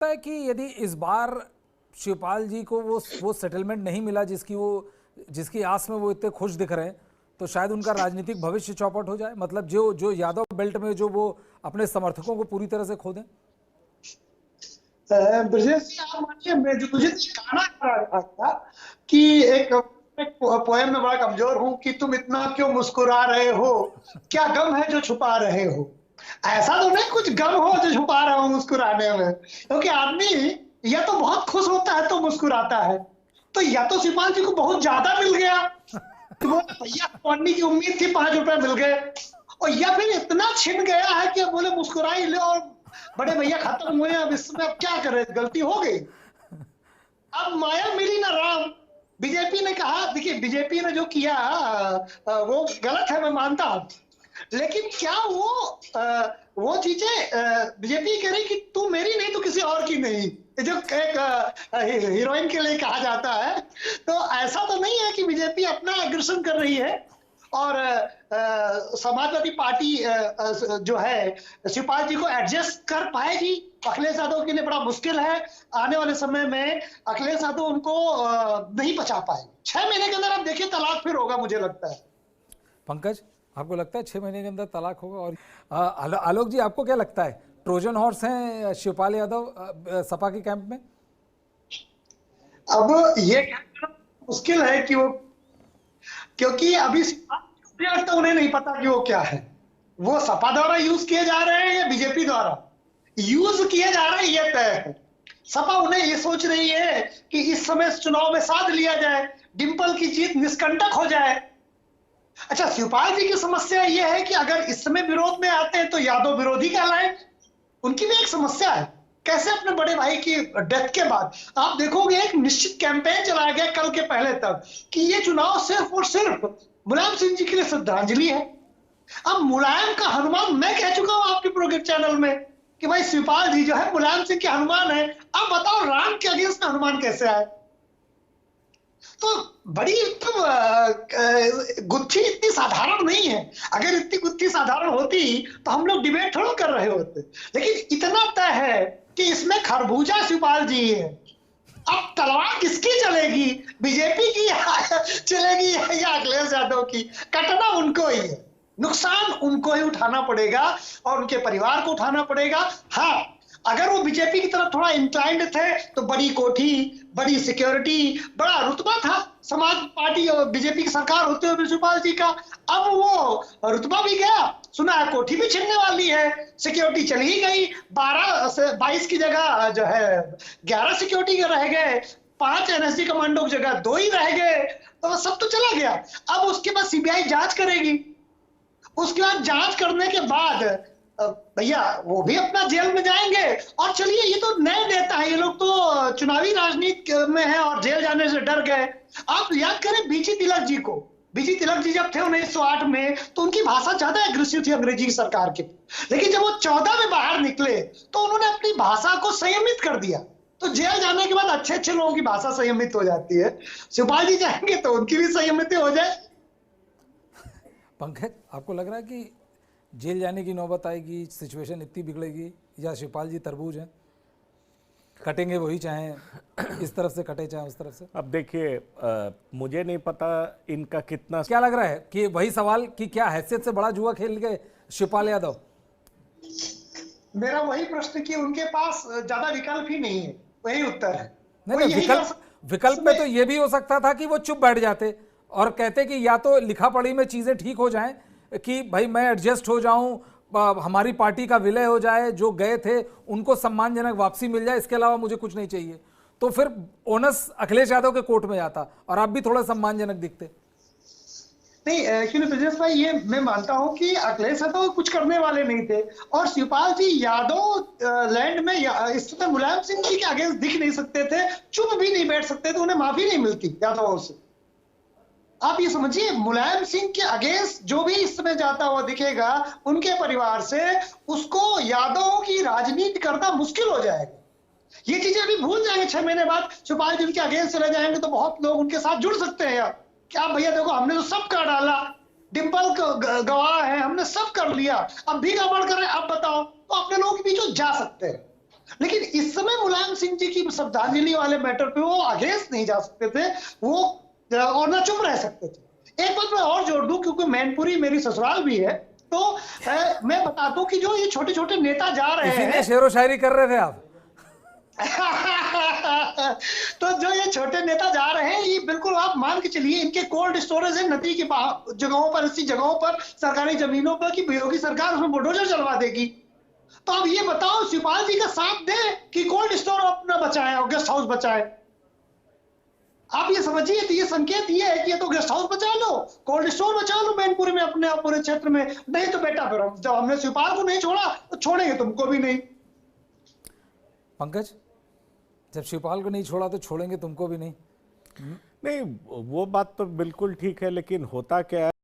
है कि यदि इस बार शिवपाल जी को वो सेटलमेंट नहीं मिला जिसकी आस में वो इतने खुश दिख रहे हैं, तो शायद उनका राजनीतिक भविष्य चौपट हो जाए। मतलब जो जो यादव बेल्ट में जो वो अपने समर्थकों को पूरी तरह से खो दें। ब्रजेश जी, आप मानिए, मुझे तो ये गाना याद आ गया कि एक पोएम में बड़ा कमजोर हूं कि तुम इतना क्यों मुस्कुरा रहे हो, क्या गम है जो छुपा रहे हो। ऐसा तो नहीं कुछ गम हो जो छुपा रहा हूं मुस्कुराने में, क्योंकि आदमी या तो बहुत खुश होता है तो मुस्कुराता है, तो या तो शिवपाल जी को बहुत ज्यादा मिल गया तो बोले भैया पढ़ने की उम्मीद थी, 5 रुपए मिल गए, और या फिर इतना छिन गया है कि अब बोले मुस्कुरा ही लो और बड़े भैया खत्म हुए, अब इसमें अब क्या करें, गलती हो गई, अब माया मिली ना राम। बीजेपी ने कहा, देखिए बीजेपी ने जो किया वो गलत है, मैं मानता हूं, लेकिन क्या वो चीजें बीजेपी कह रही कि तू मेरी नहीं तो किसी और की नहीं, जो एक हीरोइन के लिए कहा जाता है, तो ऐसा तो नहीं है कि बीजेपी अपना एग्रेशन कर रही है और समाजवादी पार्टी जो है शिवपाल जी को एडजस्ट कर पाएगी। अखिलेश यादव के लिए बड़ा मुश्किल है, आने वाले समय में अखिलेश यादव उनको नहीं बचा पाएंगे। 6 महीने के अंदर आप देखिए तलाक फिर होगा, मुझे लगता है। पंकज, आपको लगता है 6 महीने के अंदर तलाक होगा? और आलोक जी, आपको क्या लगता है, ट्रोजन हॉर्स हैं शिवपाल यादव सपा के कैंप में? अब ये कहना मुश्किल है कि वो, क्योंकि अभी तक उन्हें नहीं पता कि वो क्या है, वो सपा द्वारा यूज किए जा रहे हैं या बीजेपी द्वारा यूज किए जा रहे हैं, ये तय है। सपा उन्हें ये सोच रही है कि इस समय चुनाव में साध लिया जाए, डिंपल की जीत निष्कंटक हो जाए। अच्छा, शिवपाल जी की समस्या ये है कि अगर इस समय विरोध में आते हैं तो यादव विरोधी कहलाए, उनकी भी एक समस्या है। कैसे अपने बड़े भाई की डेथ के बाद आप देखोगे एक निश्चित कैंपेन चलाया गया कल के पहले तक कि ये चुनाव सिर्फ और सिर्फ मुलायम सिंह जी के लिए श्रद्धांजलि है। अब मुलायम का हनुमान मैं कह चुका हूं आपके प्रोग्राम चैनल में कि भाई शिवपाल जी जो है मुलायम सिंह के हनुमान है। अब बताओ राम के अगेंस्ट में हनुमान कैसे आए? तो बड़ी गुत्थी इतनी साधारण नहीं है। अगर इतनी गुत्थी साधारण होती तो हम लोग डिबेट थोड़ा कर रहे होते, लेकिन इतना तय है कि इसमें खरबूजा शिवपाल जी है। अब तलवार किसकी चलेगी, बीजेपी की चलेगी या अखिलेश यादव की? कटना उनको ही है, नुकसान उनको ही उठाना पड़ेगा और उनके परिवार को उठाना पड़ेगा। हाँ, अगर वो बीजेपी की तरफ थोड़ा इंक्लाइंड थे तो बड़ी कोठी, बड़ी सिक्योरिटी, बड़ा रुतबा था समाज पार्टी और बीजेपी की सरकार होते हुए शिवपाल जी का। अब वो रुतबा भी गया, सुना है कोठी भी छिनने वाली है, सिक्योरिटी चली ही गई, 12 से 22 की जगह जो है 11 सिक्योरिटी के रह गए, 5 एनएसजी कमांडो की जगह 2 ही रह गए, तो सब तो चला गया। अब उसके बाद सीबीआई जांच करेगी, उसके बाद जांच करने के बाद भैया वो भी अपना जेल में जाएंगे। और चलिए, ये तो नए नेता है, ये लोग तो चुनावी राजनीति में है और जेल जाने से डर गए। आप याद करें बीजी तिलक जी को, बीजी तिलक जी जब थे 1908 में तो उनकी भाषा ज्यादा एग्रेसिव थी अंग्रेजी की सरकार की, लेकिन जब वो 14 में बाहर निकले तो उन्होंने अपनी भाषा को संयमित कर दिया। तो जेल जाने के बाद अच्छे अच्छे लोगों की भाषा संयमित हो जाती है, शिवपाल जी जाएंगे तो उनकी भी संयमित हो जाए। पंकज, आपको लग रहा है कि जेल जाने की नौबत आएगी, सिचुएशन इतनी बिगड़ेगी, या शिवपाल जी तरबूज हैं, कटेंगे वही, चाहे इस तरफ से कटे चाहे उस तरफ से? अब देखिए, मुझे नहीं पता इनका कितना, क्या लग रहा है कि वही सवाल कि क्या हैसियत से बड़ा जुआ खेल गए शिवपाल यादव? मेरा वही प्रश्न कि उनके पास ज्यादा विकल्प ही नहीं है, वही उत्तर है। नहीं, विकल्प में तो ये भी हो सकता था कि वो चुप बैठ जाते और कहते कि या तो लिखा पढ़ी में चीजें ठीक हो जाएं कि भाई मैं एडजस्ट हो जाऊं, हमारी पार्टी का विलय हो जाए, जो गए थे उनको सम्मानजनक वापसी मिल जाए, इसके अलावा मुझे कुछ नहीं चाहिए। तो फिर ओनस अखिलेश यादव के कोर्ट में जाता और आप भी थोड़ा सम्मानजनक दिखते। नहीं, एक्चुअली ब्रजेश भाई, ये मैं मानता हूं कि अखिलेश यादव कुछ करने वाले नहीं थे और शिवपाल जी यादव लैंड में इस समय मुलायम सिंह जी के अगेंस्ट दिख नहीं सकते थे, चुप भी नहीं बैठ सकते थे, उन्हें माफी नहीं मिलती यादवों से। आप ये समझिए, मुलायम सिंह के अगेंस्ट जो भी इस समय जाता हुआ दिखेगा उनके परिवार से, उसको यादवों की राजनीति करना मुश्किल हो जाएगा। ये चीजें अभी भूल जाएंगे, 6 महीने बाद शिवपाल जी के अगेंस्ट चले जाएंगे तो बहुत लोग उनके साथ जुड़ सकते हैं। यार क्या भैया, देखो हमने तो सब कर डाला, डिंपल गवाह है, हमने सब कर लिया, अब भी गड़बड़ कर रहे हैं, अब बताओ, तो अपने लोगों के बीच जा सकते हैं। लेकिन इस समय मुलायम सिंह जी की श्रद्धांजलि वाले मैटर पे वो अगेंस्ट नहीं जा सकते थे, वो और ना चुप रह सकते थे। एक बात मैं और जोड़ दूं, क्योंकि मैनपुरी मेरी ससुराल भी है, तो मैं बता दूं कि जो ये छोटे छोटे नेता जा रहे इसीलिए हैं शेरो शायरी कर रहे थे आप। तो जो ये छोटे नेता जा रहे हैं, ये बिल्कुल आप मान के चलिए, इनके कोल्ड स्टोरेज है नदी की जगहों पर, ऐसी जगहों पर, सरकारी जमीनों पर, कि योगी सरकार उसमें बुलडोजर चलवा देगी। तो अब ये बताओ, शिवपाल जी का साथ दे कि कोल्ड स्टोर अपना बचाए और गेस्ट हाउस बचाए। आप ये समझिए, तो ये संकेत ये है कि ये तो गेस्ट हाउस बचा लो, कोल्ड स्टोर बचा लो मैनपुरी में, अपने पूरे क्षेत्र में। नहीं तो बेटा फिर जब हमने शिवपाल को नहीं छोड़ा तो छोड़ेंगे तुमको भी नहीं। पंकज, जब शिवपाल को नहीं छोड़ा तो छोड़ेंगे तुमको भी नहीं। नहीं, वो बात तो बिल्कुल ठीक है, लेकिन होता क्या है